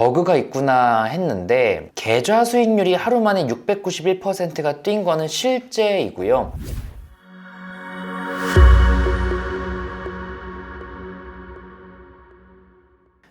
버그가 있구나 했는데 계좌 수익률이 하루 만에 691%가 뛴 거는 실제이고요.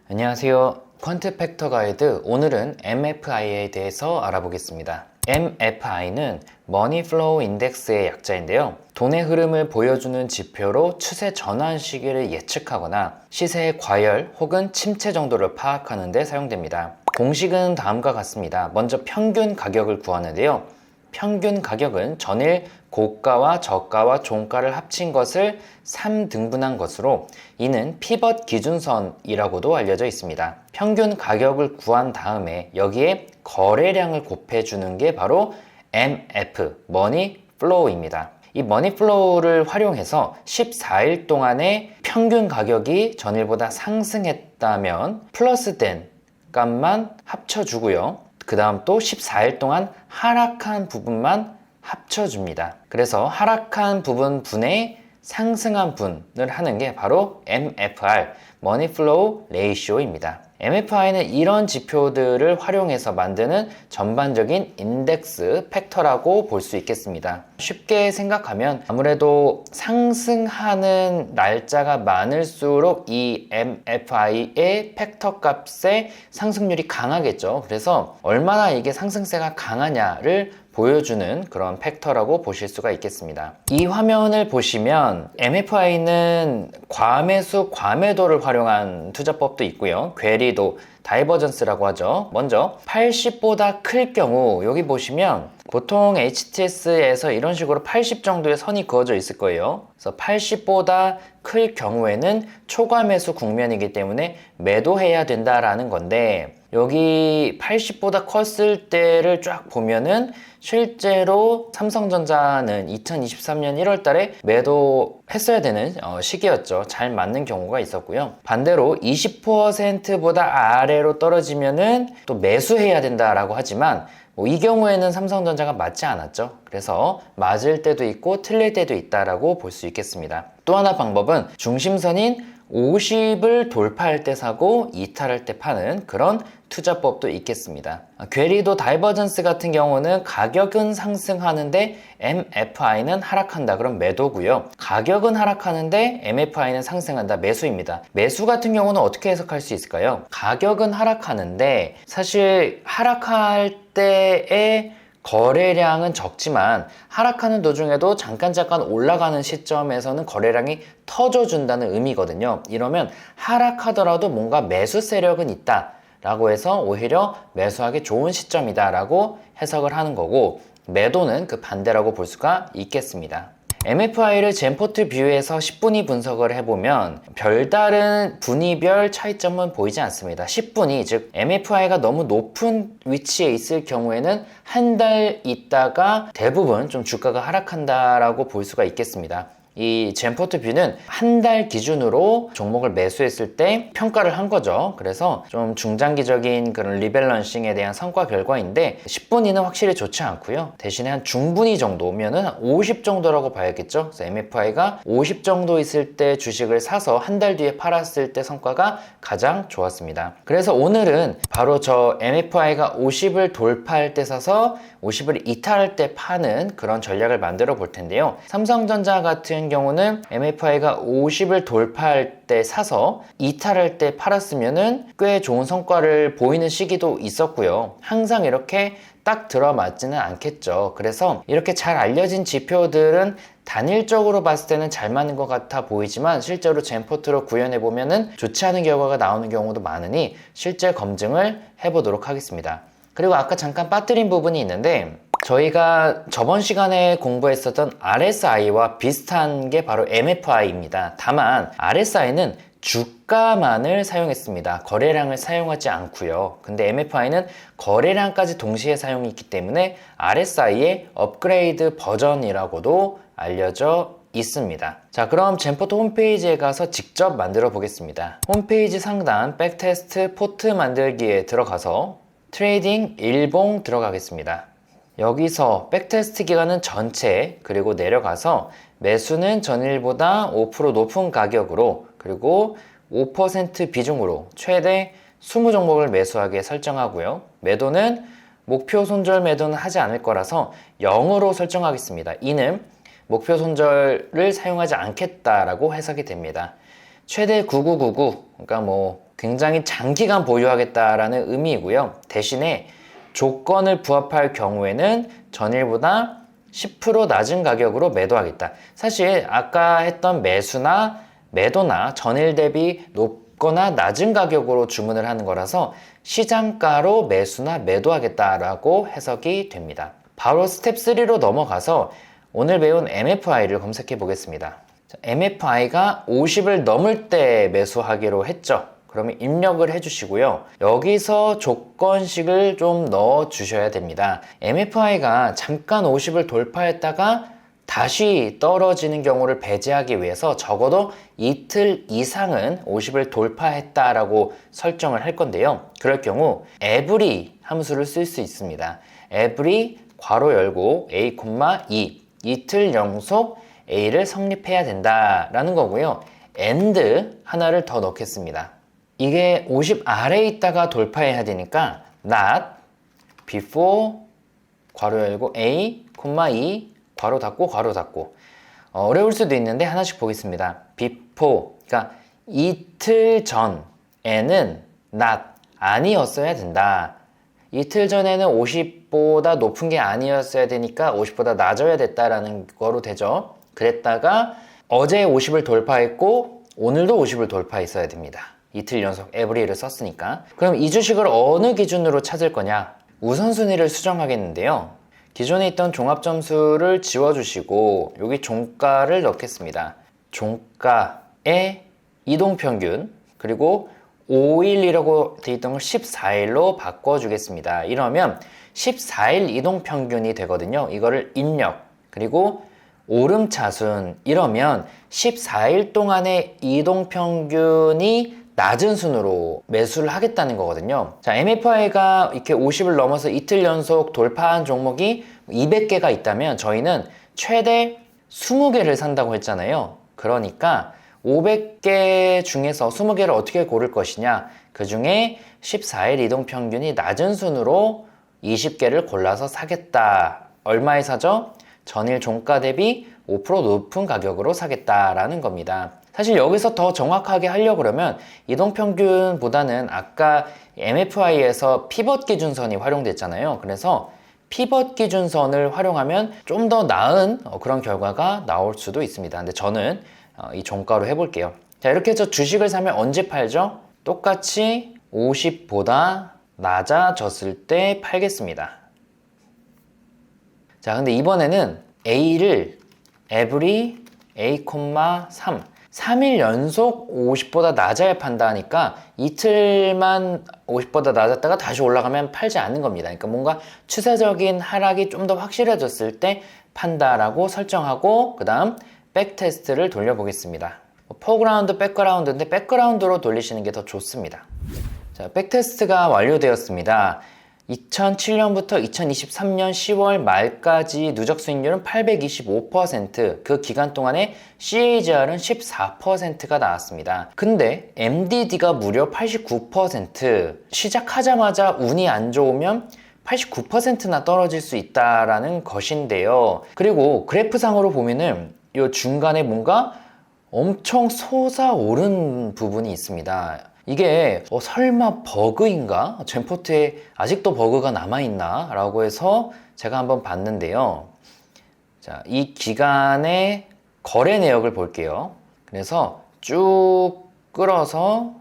안녕하세요. 퀀트 팩터 가이드, 오늘은 MFI에 대해서 알아보겠습니다. MFI는 머니 플로우 인덱스의 약자인데요. 돈의 흐름을 보여주는 지표로 추세 전환 시기를 예측하거나 시세의 과열 혹은 침체 정도를 파악하는 데 사용됩니다. 공식은 다음과 같습니다. 먼저 평균 가격을 구하는데요. 평균 가격은 전일 고가와 저가와 종가를 합친 것을 3등분한 것으로 이는 피벗 기준선이라고도 알려져 있습니다. 평균 가격을 구한 다음에 여기에 거래량을 곱해주는 게 바로 MF, 머니 플로우입니다. 이 머니 플로우를 활용해서 14일 동안의 평균 가격이 전일보다 상승했다면 플러스된 값만 합쳐주고요. 그 다음 또 14일 동안 하락한 부분만 합쳐줍니다. 그래서 하락한 부분 분의 상승한 분을 하는 게 바로 MFR, 머니 플로우 레이쇼입니다. MFI는 이런 지표들을 활용해서 만드는 전반적인 인덱스 팩터라고 볼 수 있겠습니다. 쉽게 생각하면 아무래도 상승하는 날짜가 많을수록 이 MFI의 팩터 값의 상승률이 강하겠죠. 그래서 얼마나 이게 상승세가 강하냐를 보여주는 그런 팩터라고 보실 수가 있겠습니다. 이 화면을 보시면 MFI는 과매수, 과매도를 활용한 투자법도 있고요. 괴리도, 다이버전스라고 하죠. 먼저 80보다 클 경우 여기 보시면 보통 HTS에서 이런 식으로 80 정도의 선이 그어져 있을 거예요. 그래서 80보다 클 경우에는 초과매수 국면이기 때문에 매도해야 된다라는 건데 여기 80보다 컸을 때를 쫙 보면은 실제로 삼성전자는 2023년 1월 달에 매도했어야 되는 시기였죠. 잘 맞는 경우가 있었고요. 반대로 20%보다 아래로 떨어지면은 또 매수해야 된다라고 하지만 이 경우에는 삼성전자가 맞지 않았죠. 그래서 맞을 때도 있고 틀릴 때도 있다라고 볼 수 있겠습니다. 또 하나 방법은 중심선인 50을 돌파할 때 사고 이탈할 때 파는 그런 투자법도 있겠습니다. 괴리도 다이버전스 같은 경우는 가격은 상승하는데 MFI는 하락한다. 그럼 매도고요. 가격은 하락하는데 MFI는 상승한다. 매수입니다. 매수 같은 경우는 어떻게 해석할 수 있을까요? 가격은 하락하는데 사실 하락할 때의 거래량은 적지만 하락하는 도중에도 잠깐 올라가는 시점에서는 거래량이 터져준다는 의미거든요. 이러면 하락하더라도 뭔가 매수 세력은 있다 라고 해서 오히려 매수하기 좋은 시점이다 라고 해석을 하는 거고, 매도는 그 반대라고 볼 수가 있겠습니다. MFI를 젠포트 뷰에서 10분위 분석을 해보면 별다른 분위별 차이점은 보이지 않습니다. 10분위, 즉 MFI가 너무 높은 위치에 있을 경우에는 한 달 있다가 대부분 좀 주가가 하락한다라고 볼 수가 있겠습니다. 이 젠포트 뷰는 한 달 기준으로 종목을 매수했을 때 평가를 한 거죠. 그래서 좀 중장기적인 그런 리밸런싱에 대한 성과 결과인데 10분위는 확실히 좋지 않고요. 대신에 한 중분위 정도면은 한 50 정도라고 봐야겠죠. 그래서 MFI가 50 정도 있을 때 주식을 사서 한 달 뒤에 팔았을 때 성과가 가장 좋았습니다. 그래서 오늘은 바로 저 MFI가 50을 돌파할 때 사서 50을 이탈할 때 파는 그런 전략을 만들어 볼 텐데요. 삼성전자 같은 경우는 MFI가 50을 돌파할 때 사서 이탈할 때 팔았으면은 꽤 좋은 성과를 보이는 시기도 있었고요. 항상 이렇게 딱 들어맞지는 않겠죠. 그래서 이렇게 잘 알려진 지표들은 단일적으로 봤을 때는 잘 맞는 것 같아 보이지만 실제로 젠포트로 구현해 보면은 좋지 않은 결과가 나오는 경우도 많으니 실제 검증을 해보도록 하겠습니다. 그리고 아까 잠깐 빠뜨린 부분이 있는데 저희가 저번 시간에 공부했었던 RSI와 비슷한 게 바로 MFI입니다. 다만 RSI는 주가만을 사용했습니다. 거래량을 사용하지 않고요. 근데 MFI는 거래량까지 동시에 사용이 있기 때문에 RSI의 업그레이드 버전이라고도 알려져 있습니다. 자, 그럼 젠포트 홈페이지에 가서 직접 만들어 보겠습니다. 홈페이지 상단 백테스트 포트 만들기에 들어가서 트레이딩 일봉 들어가겠습니다. 여기서 백테스트 기간은 전체, 그리고 내려가서 매수는 전일보다 5% 높은 가격으로, 그리고 5% 비중으로 최대 20종목을 매수하게 설정하고요. 매도는 목표 손절 매도는 하지 않을 거라서 0으로 설정하겠습니다. 이는 목표 손절을 사용하지 않겠다라고 해석이 됩니다. 최대 9999, 그러니까 뭐 굉장히 장기간 보유하겠다라는 의미이고요. 대신에 조건을 부합할 경우에는 전일보다 10% 낮은 가격으로 매도하겠다. 사실 아까 했던 매수나 매도나 전일 대비 높거나 낮은 가격으로 주문을 하는 거라서 시장가로 매수나 매도하겠다라고 해석이 됩니다. 바로 스텝 3로 넘어가서 오늘 배운 MFI를 검색해 보겠습니다. MFI가 50을 넘을 때 매수하기로 했죠. 그러면 입력을 해주시고요. 여기서 조건식을 좀 넣어 주셔야 됩니다. MFI가 잠깐 50을 돌파했다가 다시 떨어지는 경우를 배제하기 위해서 적어도 이틀 이상은 50을 돌파했다라고 설정을 할 건데요. 그럴 경우 every 함수를 쓸 수 있습니다. every 괄호 열고 a, 2 이틀 연속 A를 성립해야 된다라는 거고요. and 하나를 더 넣겠습니다. 이게 50 아래에 있다가 돌파해야 되니까 not before 괄호 열고 A, 2 괄호 닫고 어려울 수도 있는데 하나씩 보겠습니다. before 그러니까 이틀 전에는 not 아니었어야 된다. 이틀 전에는 50보다 높은 게 아니었어야 되니까 50보다 낮아야 됐다라는 거로 되죠. 그랬다가 어제 50을 돌파했고 오늘도 50을 돌파했어야 됩니다. 이틀 연속 every를 썼으니까. 그럼 이 주식을 어느 기준으로 찾을 거냐? 우선순위를 수정하겠는데요. 기존에 있던 종합점수를 지워주시고 여기 종가를 넣겠습니다. 종가의 이동평균 그리고 5일이라고 되어 있던 걸 14일로 바꿔주겠습니다. 이러면 14일 이동평균이 되거든요. 이거를 입력 그리고 오름차순 이러면 14일 동안의 이동평균이 낮은 순으로 매수를 하겠다는 거거든요. 자, MFI가 이렇게 50을 넘어서 이틀 연속 돌파한 종목이 200개가 있다면 저희는 최대 20개를 산다고 했잖아요. 그러니까 500개 중에서 20개를 어떻게 고를 것이냐? 그 중에 14일 이동평균이 낮은 순으로 20개를 골라서 사겠다. 얼마에 사죠? 전일 종가 대비 5% 높은 가격으로 사겠다라는 겁니다. 사실 여기서 더 정확하게 하려고 그러면 이동평균보다는 아까 MFI에서 피벗 기준선이 활용됐잖아요. 그래서 피벗 기준선을 활용하면 좀 더 나은 그런 결과가 나올 수도 있습니다. 근데 저는 이 종가로 해볼게요. 자, 이렇게 해서 주식을 사면 언제 팔죠? 똑같이 50보다 낮아졌을 때 팔겠습니다. 자, 근데 이번에는 A를 every A, 3일 연속 50보다 낮아야 판다니까 이틀만 50보다 낮았다가 다시 올라가면 팔지 않는 겁니다. 그러니까 뭔가 추세적인 하락이 좀 더 확실해졌을 때 판다라고 설정하고 그 다음 백테스트를 돌려보겠습니다. 포그라운드, 백그라운드인데 백그라운드로 돌리시는 게 더 좋습니다. 자, 백테스트가 완료되었습니다. 2007년부터 2023년 10월 말까지 누적 수익률은 825%, 그 기간 동안에 CAGR은 14%가 나왔습니다. 근데 MDD가 무려 89%, 시작하자마자 운이 안 좋으면 89%나 떨어질 수 있다라는 것인데요. 그리고 그래프상으로 보면은 이 중간에 뭔가 엄청 솟아오른 부분이 있습니다. 이게 설마 버그인가? 젠포트에 아직도 버그가 남아있나? 라고 해서 제가 한번 봤는데요. 자, 이 기간의 거래 내역을 볼게요. 그래서 쭉 끌어서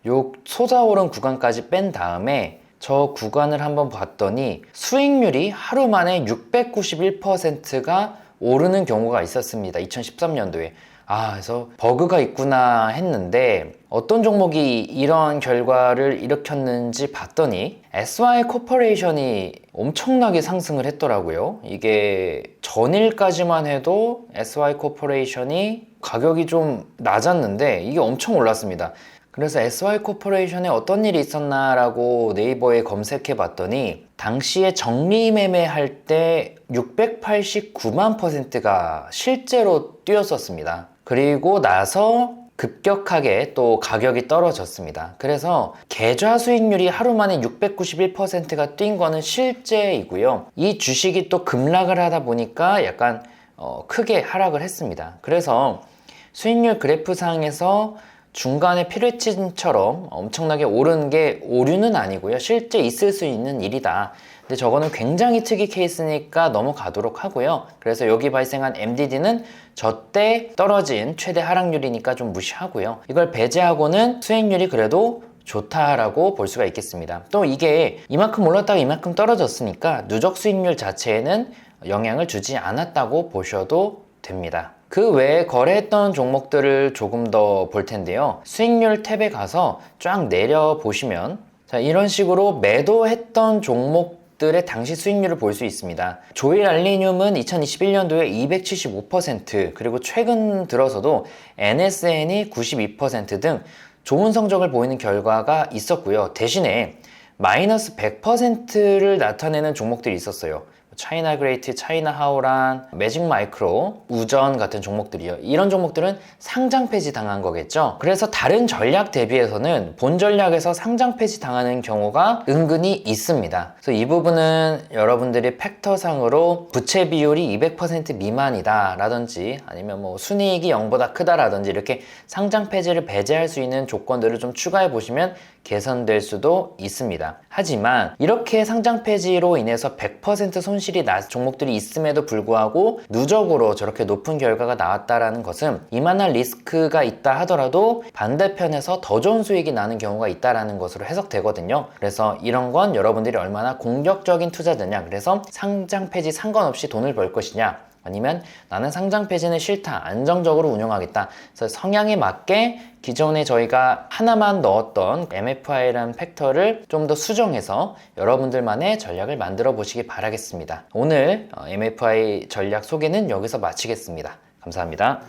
요 솟아오른 구간까지 뺀 다음에 저 구간을 한번 봤더니 수익률이 하루 만에 691%가 오르는 경우가 있었습니다. 2013년도에. 그래서 버그가 있구나 했는데 어떤 종목이 이런 결과를 일으켰는지 봤더니 SY코퍼레이션이 엄청나게 상승을 했더라고요. 이게 전일까지만 해도 SY코퍼레이션이 가격이 좀 낮았는데 이게 엄청 올랐습니다. 그래서 SY코퍼레이션에 어떤 일이 있었나 라고 네이버에 검색해 봤더니 당시에 정리 매매할 때 689만%가 실제로 뛰었었습니다. 그리고 나서 급격하게 또 가격이 떨어졌습니다. 그래서 계좌 수익률이 하루 만에 691%가 뛴 거는 실제이고요. 이 주식이 또 급락을 하다 보니까 약간 크게 하락을 했습니다. 그래서 수익률 그래프상에서 중간에 피뢰침처럼 엄청나게 오른 게 오류는 아니고요. 실제 있을 수 있는 일이다. 근데 저거는 굉장히 특이 케이스니까 넘어가도록 하고요. 그래서 여기 발생한 MDD는 저때 떨어진 최대 하락률이니까 좀 무시하고요. 이걸 배제하고는 수익률이 그래도 좋다라고 볼 수가 있겠습니다. 또 이게 이만큼 올랐다가 이만큼 떨어졌으니까 누적 수익률 자체에는 영향을 주지 않았다고 보셔도 됩니다. 그 외에 거래했던 종목들을 조금 더 볼 텐데요. 수익률 탭에 가서 쫙 내려 보시면 자, 이런 식으로 매도했던 종목들의 당시 수익률을 볼 수 있습니다. 조일 알리늄은 2021년도에 275% 그리고 최근 들어서도 NSN이 92% 등 좋은 성적을 보이는 결과가 있었고요. 대신에 마이너스 100%를 나타내는 종목들이 있었어요. 차이나 그레이트, 차이나 하오란, 매직 마이크로, 우전 같은 종목들이요. 이런 종목들은 상장 폐지 당한 거겠죠. 그래서 다른 전략 대비해서는 본 전략에서 상장 폐지 당하는 경우가 은근히 있습니다. 그래서 이 부분은 여러분들이 팩터상으로 부채 비율이 200% 미만이다 라든지 아니면 뭐 순이익이 0보다 크다라든지 이렇게 상장 폐지를 배제할 수 있는 조건들을 좀 추가해 보시면 개선될 수도 있습니다. 하지만 이렇게 상장 폐지로 인해서 100% 손실이 난 종목들이 있음에도 불구하고 누적으로 저렇게 높은 결과가 나왔다라는 것은 이만한 리스크가 있다 하더라도 반대편에서 더 좋은 수익이 나는 경우가 있다라는 것으로 해석되거든요. 그래서 이런 건 여러분들이 얼마나 공격적인 투자자냐, 그래서 상장 폐지 상관없이 돈을 벌 것이냐, 아니면 나는 상장 폐지는 싫다, 안정적으로 운영하겠다. 그래서 성향에 맞게 기존에 저희가 하나만 넣었던 MFI라는 팩터를 좀 더 수정해서 여러분들만의 전략을 만들어 보시기 바라겠습니다. 오늘 MFI 전략 소개는 여기서 마치겠습니다. 감사합니다.